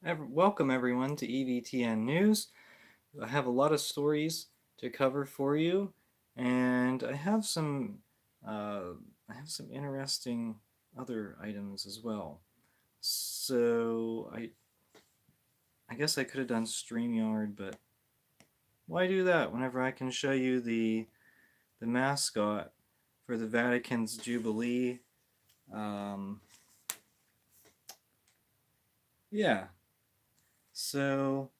Welcome everyone to EVTN News. I have a lot of stories to cover for you, and uh, I have some interesting other items as well. So I guess I could have done StreamYard, but why do that whenever I can show you the mascot for the Vatican's Jubilee? Um, yeah. So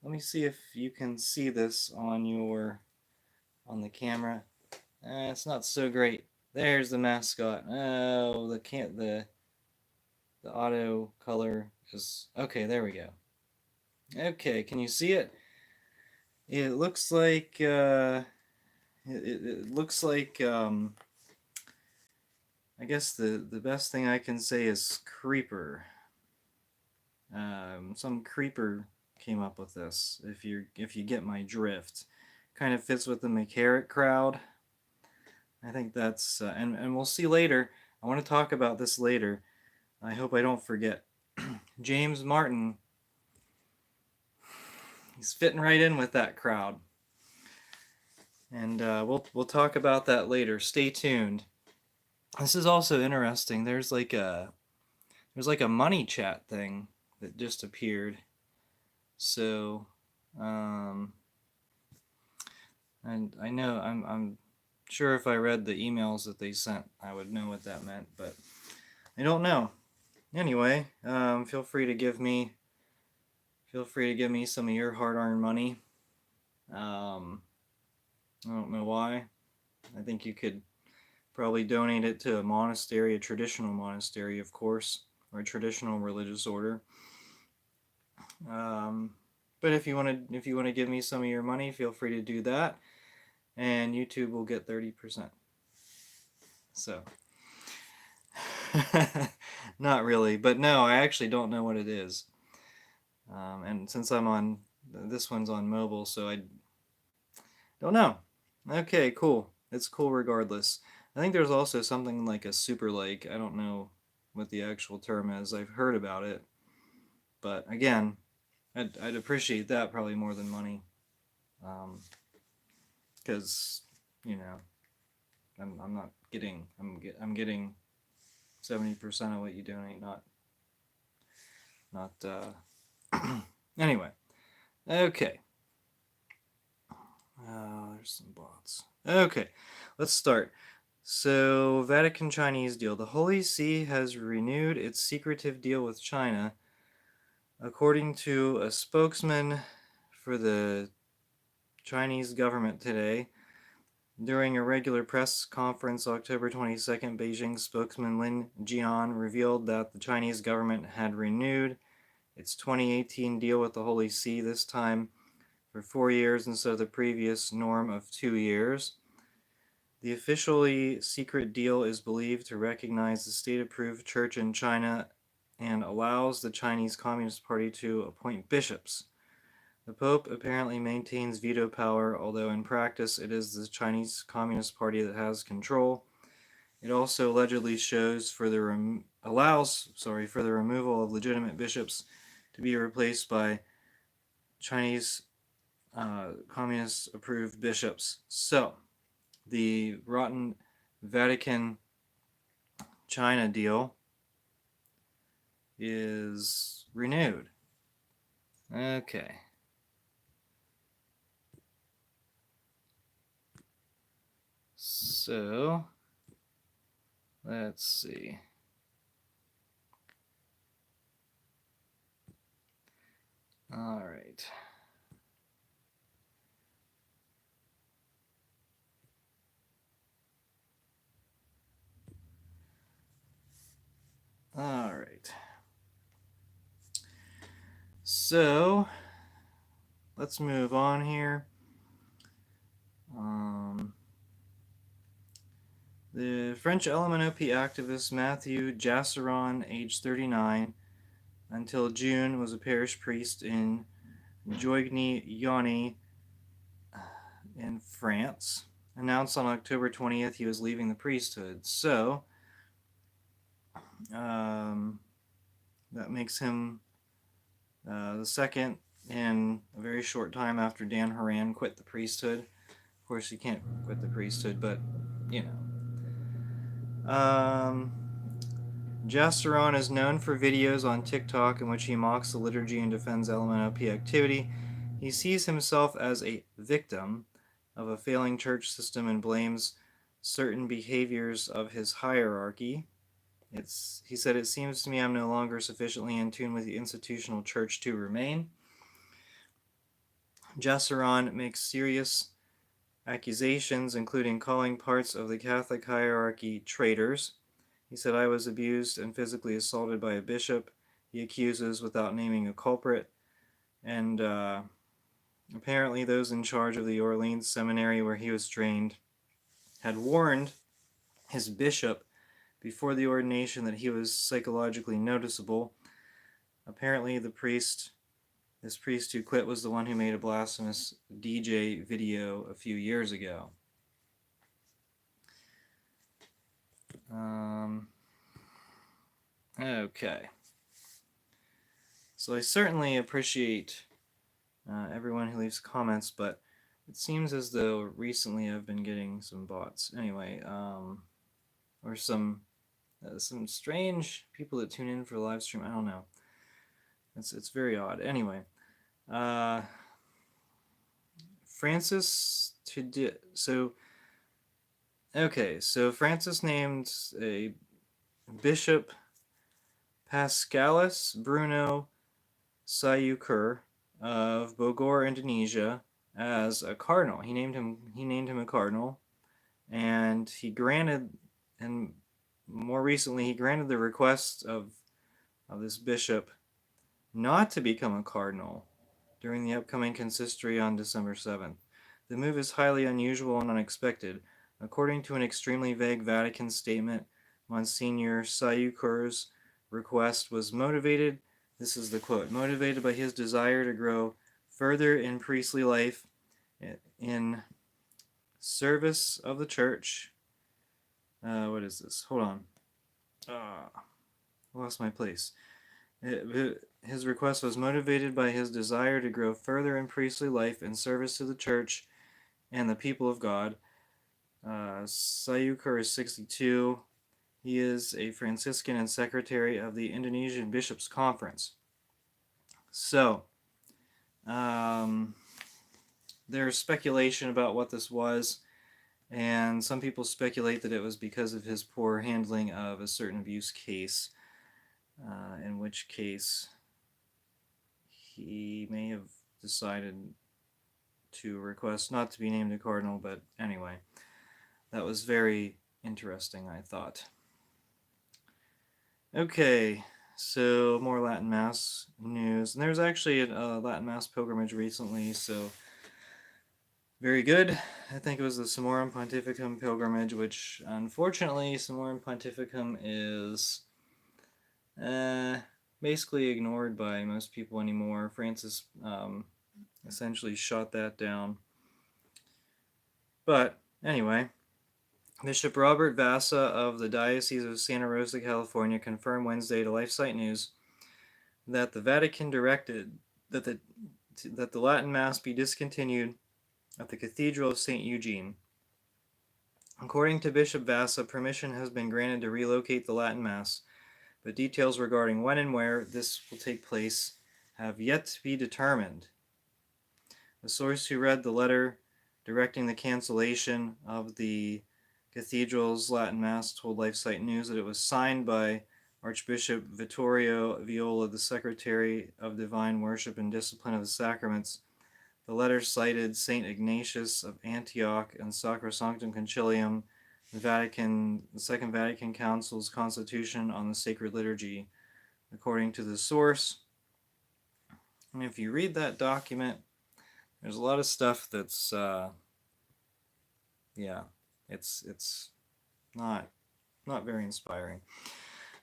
let me see if you can see this on the camera. It's not so great. There's the mascot. Oh, the auto color is okay. There we go. Okay, can you see it? It looks like it looks like I guess the best thing I can say is creeper. Some creeper came up with this. If you get my drift, kind of fits with the McCarrick crowd. I think that's and we'll see later. I want to talk about this later. I hope I don't forget. James Martin, he's fitting right in with that crowd, and we'll talk about that later. Stay tuned. This is also interesting. There's like a money chat thing that just appeared. So, um, and I know I'm sure if I read the emails that they sent, I would know what that meant, but I don't know. Anyway, feel free to give me some of your hard-earned money. Um, I don't know why. I think you could probably donate it to a monastery, a traditional monastery, of course, or a traditional religious order. Um, but if you want to give me some of your money, feel free to do that, and YouTube will get 30%. So, not really, but no, I actually don't know what it is. And since this one's on mobile, so I don't know. Okay, cool. It's cool regardless. I think there's also something like a super like. I don't know what the actual term is. I've heard about it, but again, I'd appreciate that probably more than money, because you know I'm not getting I'm getting 70% of what you donate, not anyway. Okay, there's some bots. Okay, let's start. So, Vatican Chinese deal. The Holy See has renewed its secretive deal with China, according to a spokesman for the Chinese government today. During a regular press conference October 22nd, Beijing spokesman Lin Jian revealed that the Chinese government had renewed its 2018 deal with the Holy See, this time for 4 years instead of the previous norm of 2 years. The officially secret deal is believed to recognize the state-approved church in China and allows the Chinese Communist Party to appoint bishops. The Pope apparently maintains veto power, although in practice it is the Chinese Communist Party that has control. It also allegedly allows for the removal of legitimate bishops to be replaced by Chinese communist-approved bishops. So, the rotten Vatican China deal is renewed. Okay. So, let's see. All right. All right. So, let's move on here. The French LMNOP activist Matthew Jasseron, age 39, until June was a parish priest in Joigny-Yonny in France. Announced on October 20th he was leaving the priesthood. So, that makes him The second in a very short time after Dan Horan quit the priesthood. Of course, he can't quit the priesthood, but you know. Jasseron is known for videos on TikTok in which he mocks the liturgy and defends LMNOP activity. He sees himself as a victim of a failing church system and blames certain behaviors of his hierarchy. He said, "It seems to me I'm no longer sufficiently in tune with the institutional church to remain." Jasseron makes serious accusations, including calling parts of the Catholic hierarchy traitors. He said, "I was abused and physically assaulted by a bishop," he accuses without naming a culprit. And apparently those in charge of the Orleans seminary where he was trained had warned his bishop before the ordination that he was psychologically noticeable. Apparently this priest who quit was the one who made a blasphemous DJ video a few years ago. Okay. So I certainly appreciate everyone who leaves comments, but it seems as though recently I've been getting some bots. Anyway, or some strange people that tune in for the live stream. I don't know. It's very odd. Anyway, Francis so Francis named a Bishop Pascalis Bruno Sayukur of Bogor, Indonesia, as a cardinal. He named him a cardinal, and more recently he granted the request of this bishop not to become a cardinal during the upcoming consistory on December 7th. The move is highly unusual and unexpected. According to an extremely vague Vatican statement, Monsignor Sayukur's request was motivated, this is the quote, motivated by his desire to grow further in priestly life in service of the church. What is this? Hold on. I lost my place. His request was motivated by his desire to grow further in priestly life in service to the church and the people of God. Sayukur is 62. He is a Franciscan and secretary of the Indonesian Bishops' Conference. So, there's speculation about what this was, and some people speculate that it was because of his poor handling of a certain abuse case, in which case he may have decided to request not to be named a cardinal, but anyway, that was very interesting, I thought. Okay, so more Latin Mass news. And there was actually a Latin Mass pilgrimage recently, so very good. I think it was the Summorum Pontificum pilgrimage, which unfortunately Summorum Pontificum is basically ignored by most people anymore. Francis essentially shot that down. But anyway, Bishop Robert Vassa of the Diocese of Santa Rosa, California, confirmed Wednesday to LifeSite News that the Vatican directed that the Latin Mass be discontinued at the Cathedral of St. Eugene. According to Bishop Vassa, permission has been granted to relocate the Latin Mass, but details regarding when and where this will take place have yet to be determined. A source who read the letter directing the cancellation of the Cathedral's Latin Mass told LifeSite News that it was signed by Archbishop Vittorio Viola, the Secretary of Divine Worship and Discipline of the Sacraments. The letter cited St. Ignatius of Antioch and Sacrosanctum Concilium, the Second Vatican Council's Constitution on the Sacred Liturgy. According to the source, and if you read that document, there's a lot of stuff that's, it's not very inspiring.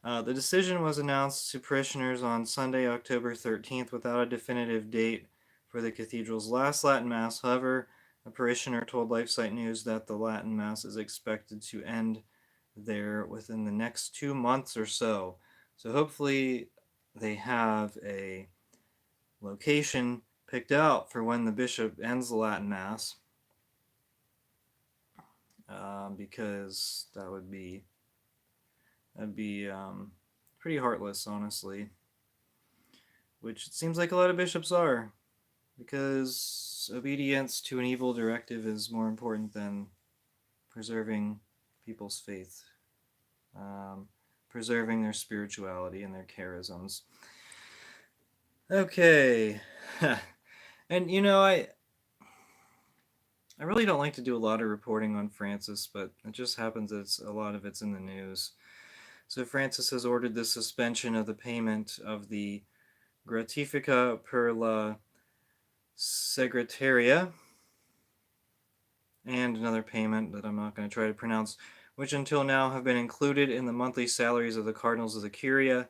The decision was announced to parishioners on Sunday, October 13th, without a definitive date for the cathedral's last Latin Mass. However, a parishioner told LifeSite News that the Latin Mass is expected to end there within the next 2 months or so. So hopefully they have a location picked out for when the bishop ends the Latin Mass, because that'd be pretty heartless, honestly, which it seems like a lot of bishops are, because obedience to an evil directive is more important than preserving people's faith, preserving their spirituality and their charisms. Okay. And I really don't like to do a lot of reporting on Francis, but it just happens that a lot of it's in the news. So Francis has ordered the suspension of the payment of the gratifica per la Segretaria, and another payment that I'm not going to try to pronounce, which until now have been included in the monthly salaries of the cardinals of the Curia.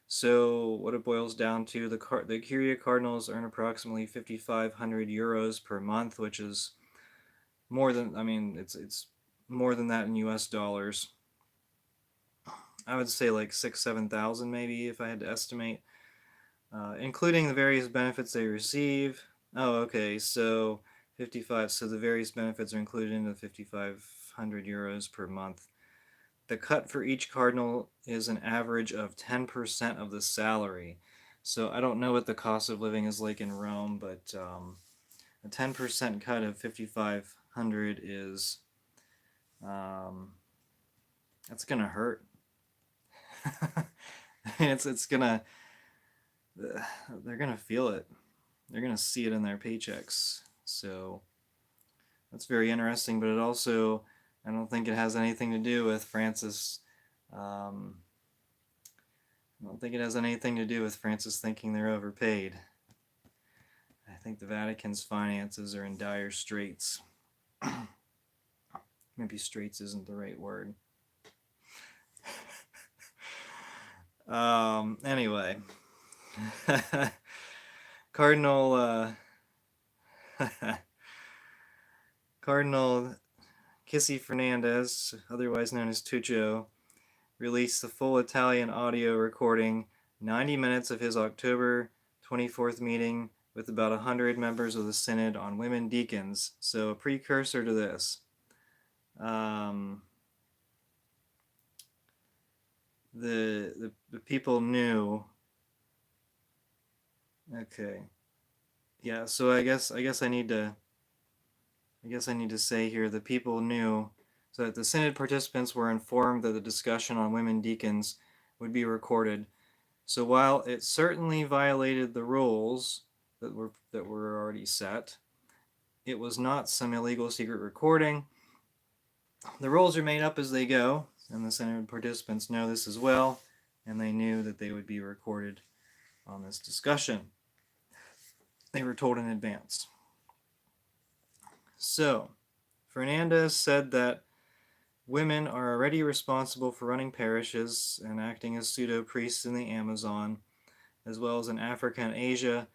So what it boils down to, the Curia cardinals earn approximately 5,500 euros per month, which is more than, it's more than that in US dollars. I would say like 7,000 maybe, if I had to estimate, including the various benefits they receive. Oh, okay, so 55. So the various benefits are included in the 5,500 euros per month. The cut for each cardinal is an average of 10% of the salary. So I don't know what the cost of living is like in Rome, but a 10% cut of 5,500 is that's gonna hurt. It's gonna they're gonna feel it. They're gonna see it in their paychecks. So that's very interesting. But it also, I don't think it has anything to do with Francis. I don't think it has anything to do with Francis thinking they're overpaid. I think the Vatican's finances are in dire straits. Maybe straits isn't the right word. Anyway. Cardinal Kissy Fernandez, otherwise known as Tuccio, released the full Italian audio recording, 90 minutes of his October 24th meeting with about 100 members of the Synod on women deacons. So a precursor to this. The people knew. Okay. Yeah, so I guess I need to say here, the people knew, so that the Synod participants were informed that the discussion on women deacons would be recorded. So while it certainly violated the rules that were already set, it was not some illegal secret recording. The rules are made up as they go, and the Synod participants know this as well, and they knew that they would be recorded on this discussion. They were told in advance. So, Fernandez said that women are already responsible for running parishes and acting as pseudo-priests in the Amazon, as well as in Africa and Asia.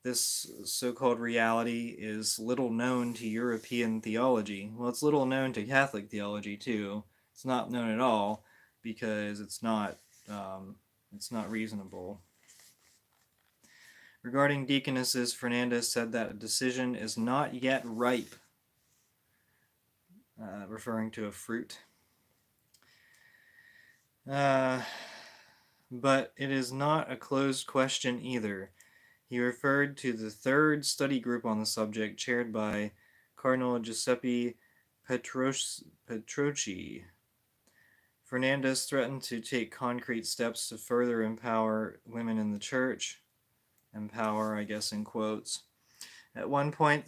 This so-called reality is little known to European theology. Well, it's little known to Catholic theology too. It's not known at all because it's not reasonable. Regarding deaconesses, Fernandez said that a decision is not yet ripe, referring to a fruit. But it is not a closed question either. He referred to the third study group on the subject, chaired by Cardinal Giuseppe Petrocchi. Fernandez threatened to take concrete steps to further empower women in the church. Empower, I guess, in quotes. At one point,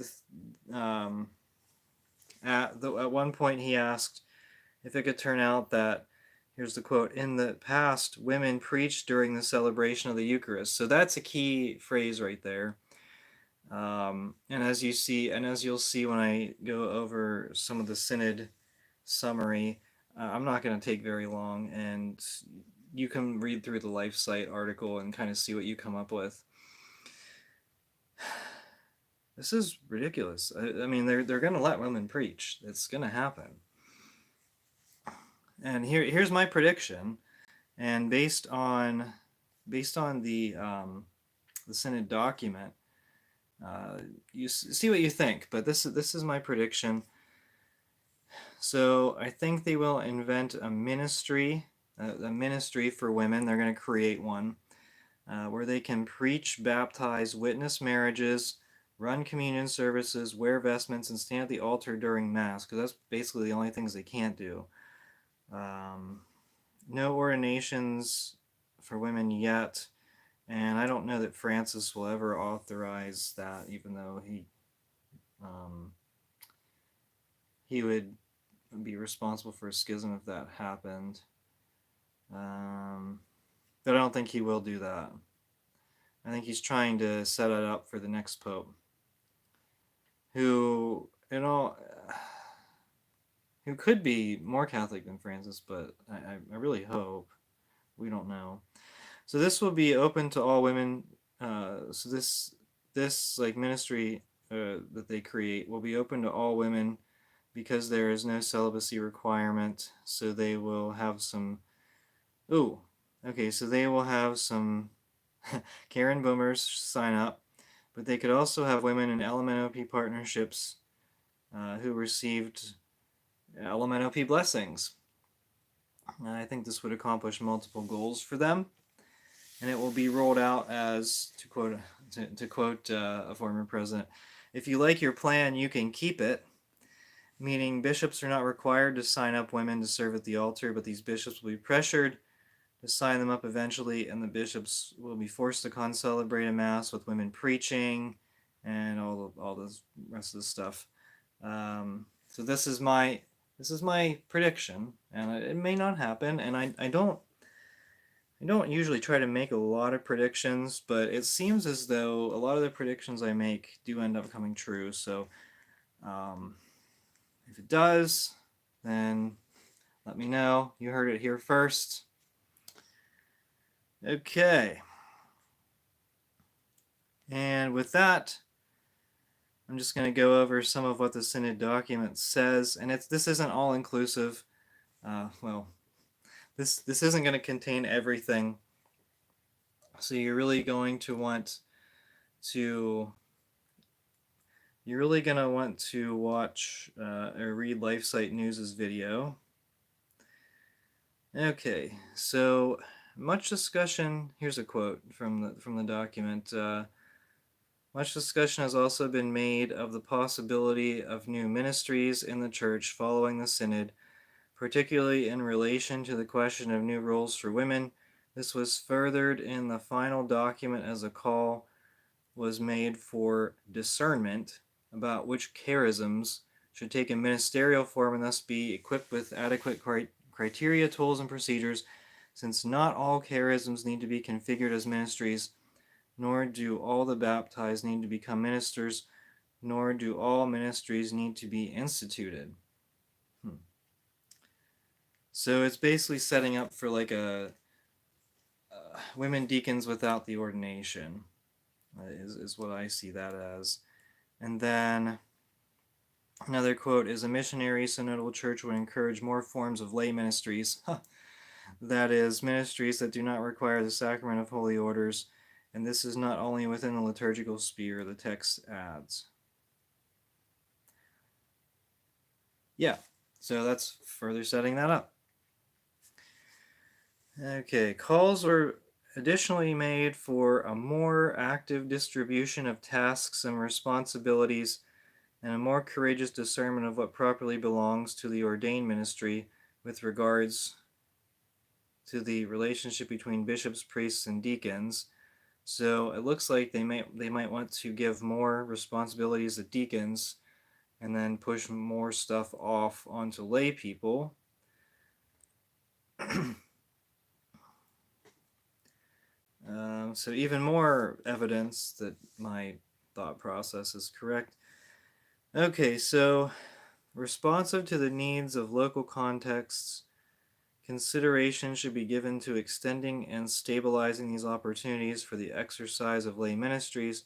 he asked if it could turn out that, here's the quote, in the past, women preached during the celebration of the Eucharist. So that's a key phrase right there. And as you'll see when I go over some of the Synod summary, I'm not going to take very long, and you can read through the LifeSite article and kind of see what you come up with. This is ridiculous. I mean, they're going to let women preach. It's going to happen. And here's my prediction. And based on the Synod document. You see what you think, but this is my prediction. So I think they will invent a ministry for women. They're going to create one where they can preach, baptize, witness marriages, run communion services, wear vestments, and stand at the altar during Mass, because that's basically the only things they can't do. No ordinations for women yet, and I don't know that Francis will ever authorize that, even though he would be responsible for a schism if that happened. But I don't think he will do that. I think he's trying to set it up for the next pope, who could be more Catholic than Francis, but I really hope. We don't know. So this will be open to all women. So this like ministry that they create will be open to all women because there is no celibacy requirement. So they will have some. Ooh, okay. So they will have some Karen boomers sign up, but they could also have women in LMNOP partnerships who received LMNOP blessings. I think this would accomplish multiple goals for them, and it will be rolled out as, to quote a former president, "If you like your plan, you can keep it," meaning bishops are not required to sign up women to serve at the altar, but these bishops will be pressured to sign them up eventually, and the bishops will be forced to concelebrate a Mass with women preaching and all the rest of the stuff. So this is my prediction, and it may not happen, and I don't usually try to make a lot of predictions, but it seems as though a lot of the predictions I make do end up coming true. So if it does, then let me know. You heard it here first. Okay. And with that, I'm just going to go over some of what the Synod document says, and this isn't all inclusive. Well, this isn't going to contain everything, so you're really going to want to watch or read LifeSite News' video. Okay, so much discussion. Here's a quote from the document. Much discussion has also been made of the possibility of new ministries in the Church following the Synod, particularly in relation to the question of new roles for women. This was furthered in the final document as a call was made for discernment about which charisms should take a ministerial form and thus be equipped with adequate criteria, tools, and procedures, since not all charisms need to be configured as ministries, nor do all the baptized need to become ministers, nor do all ministries need to be instituted. So it's basically setting up for like a women deacons without the ordination, is what I see that as. And then another quote is, "A missionary synodal church would encourage more forms of lay ministries," that is, ministries that do not require the sacrament of holy orders, and this is not only within the liturgical sphere, the text adds. Yeah, so that's further setting that up. Okay, calls were additionally made for a more active distribution of tasks and responsibilities and a more courageous discernment of what properly belongs to the ordained ministry with regards to the relationship between bishops, priests, and deacons. So it looks like they might want to give more responsibilities to deacons and then push more stuff off onto lay people. So even more evidence that my thought process is correct. Okay, so responsive to the needs of local contexts, consideration should be given to extending and stabilizing these opportunities for the exercise of lay ministries.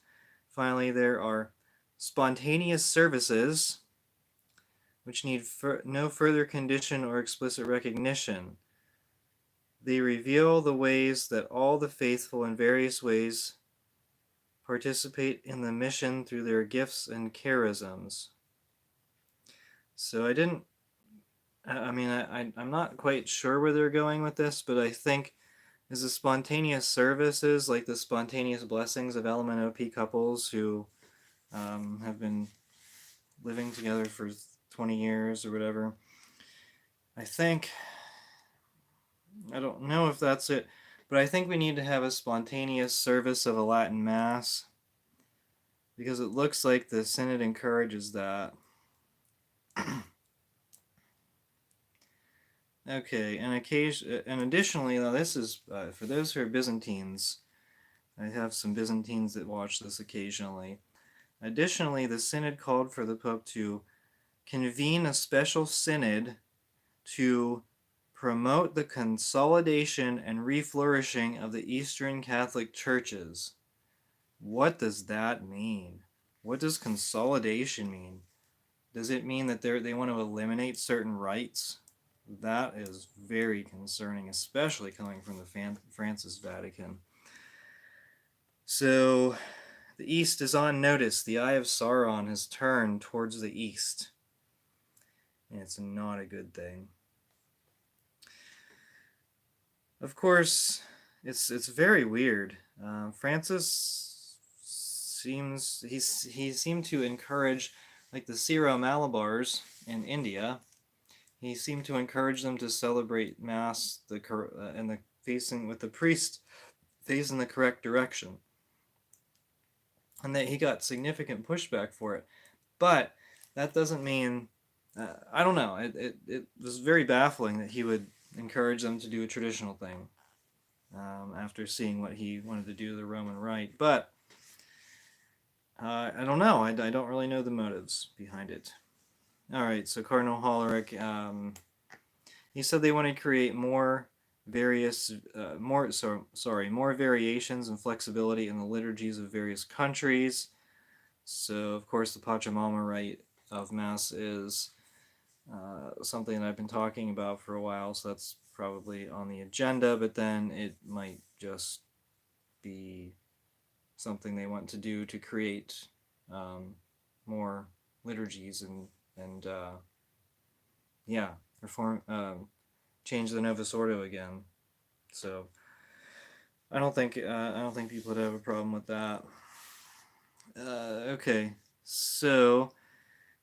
Finally, there are spontaneous services which need no further condition or explicit recognition. They reveal the ways that all the faithful in various ways participate in the mission through their gifts and charisms. So I'm not quite sure where they're going with this, but I think is the spontaneous services, like the spontaneous blessings of LMNOP couples who have been living together for 20 years or whatever. I don't know if that's it, but I think we need to have a spontaneous service of a Latin Mass, because it looks like the Synod encourages that. Okay, and additionally, now this is for those who are Byzantines. I have some Byzantines that watch this occasionally. Additionally, the Synod called for the Pope to convene a special Synod to promote the consolidation and reflourishing of the Eastern Catholic churches. What does that mean? What does consolidation mean? Does it mean that they want to eliminate certain rites? That is very concerning, especially coming from the Francis Vatican. So, the East is on notice. The Eye of Sauron has turned towards the East. And it's not a good thing. Of course, it's very weird. Francis he seemed to encourage, like the Syro-Malabars in India. He seemed to encourage them to celebrate Mass facing with the priest facing the correct direction, and that he got significant pushback for it. But that doesn't mean I don't know. It was very baffling that he would encourage them to do a traditional thing after seeing what he wanted to do to the Roman Rite. But I don't know. I don't really know the motives behind it. All right, so Cardinal Hollerich, he said they want to create more variations and flexibility in the liturgies of various countries. So, of course, the Pachamama rite of Mass is something that I've been talking about for a while, so that's probably on the agenda, but then it might just be something they want to do to create more liturgies and reform, change the Novus Ordo again. So I don't think people would have a problem with that. Okay, so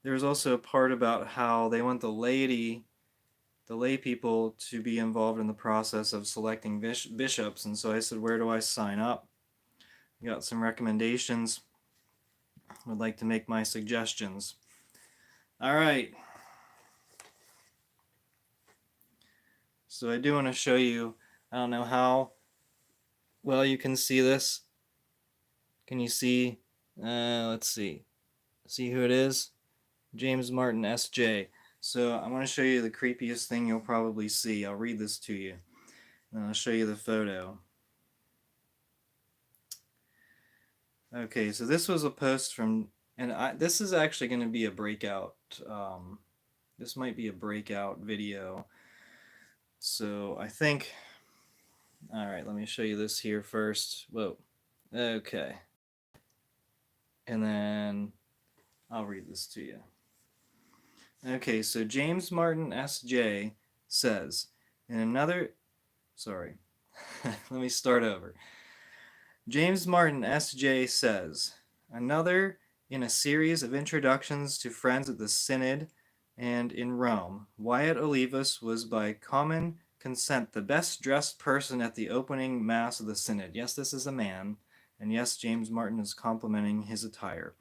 there's also a part about how they want the lay people to be involved in the process of selecting bishops, and so I said, where do I sign up? I got some recommendations. I would like to make my suggestions. All right. So I do want to show you, I don't know how well you can see this. Can you see? Let's see. See who it is? James Martin, S.J. So I'm going to show you the creepiest thing you'll probably see. I'll read this to you. And I'll show you the photo. Okay, so this was a post from, and this is actually going to be a breakout. This might be a breakout video. So I think, all right, let me show you this here first. Whoa. Okay. And then I'll read this to you. Okay, so James Martin S.J. says, sorry, let me start over. James Martin S.J. says, another in a series of introductions to friends at the Synod and in Rome, Wyatt Olivas was by common consent the best dressed person at the opening Mass of the Synod. Yes, this is a man, and yes, James Martin is complimenting his attire.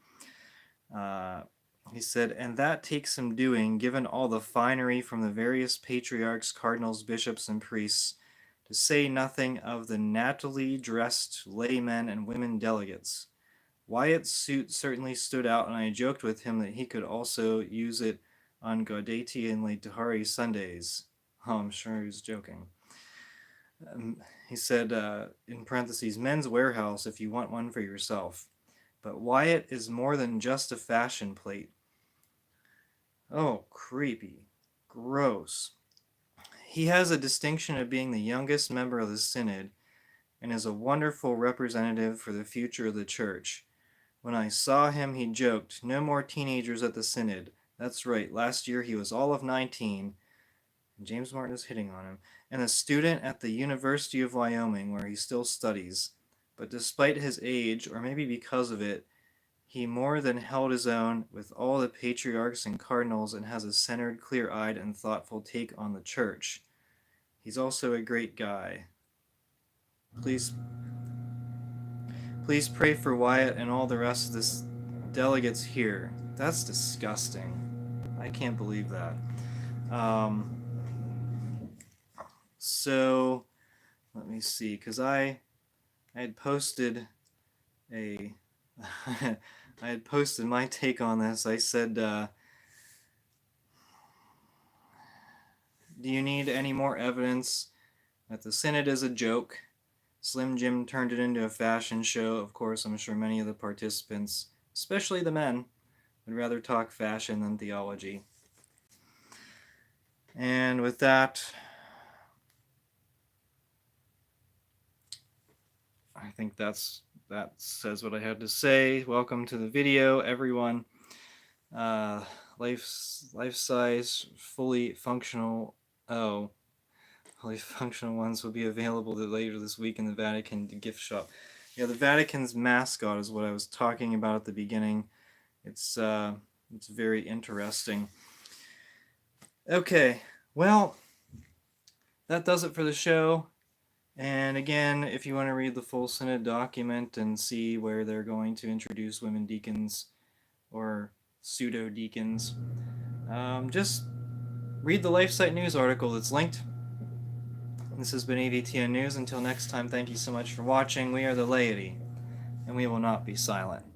He said, and that takes some doing, given all the finery from the various patriarchs, cardinals, bishops, and priests, to say nothing of the nattily dressed laymen and women delegates. Wyatt's suit certainly stood out, and I joked with him that he could also use it on Gaudete and Laetare Sundays. Oh, I'm sure he was joking. He said, in parentheses, men's warehouse if you want one for yourself. But Wyatt is more than just a fashion plate. Oh, creepy. Gross. He has a distinction of being the youngest member of the Synod, and is a wonderful representative for the future of the church. When I saw him, he joked, "No more teenagers at the Synod." That's right, last year he was all of 19, and James Martin is hitting on him, and a student at the University of Wyoming, where he still studies. But despite his age, or maybe because of it, he more than held his own with all the patriarchs and cardinals and has a centered, clear-eyed, and thoughtful take on the church. He's also a great guy. Please pray for Wyatt and all the rest of the delegates here. That's disgusting. I can't believe that. So, let me see, because I had posted I had posted my take on this. I said, do you need any more evidence that the Synod is a joke? Slim Jim turned it into a fashion show. Of course, I'm sure many of the participants, especially the men, would rather talk fashion than theology. And with that, I think that says what I had to say. Welcome to the video, everyone. Life-size, fully functional ones will be available later this week in the Vatican gift shop. Yeah, the Vatican's mascot is what I was talking about at the beginning. It's very interesting. Okay, well, that does it for the show. And again, if you want to read the full Synod document and see where they're going to introduce women deacons or pseudo-deacons, just read the LifeSite News article that's linked. This has been EVTN News. Until next time, thank you so much for watching. We are the laity, and we will not be silent.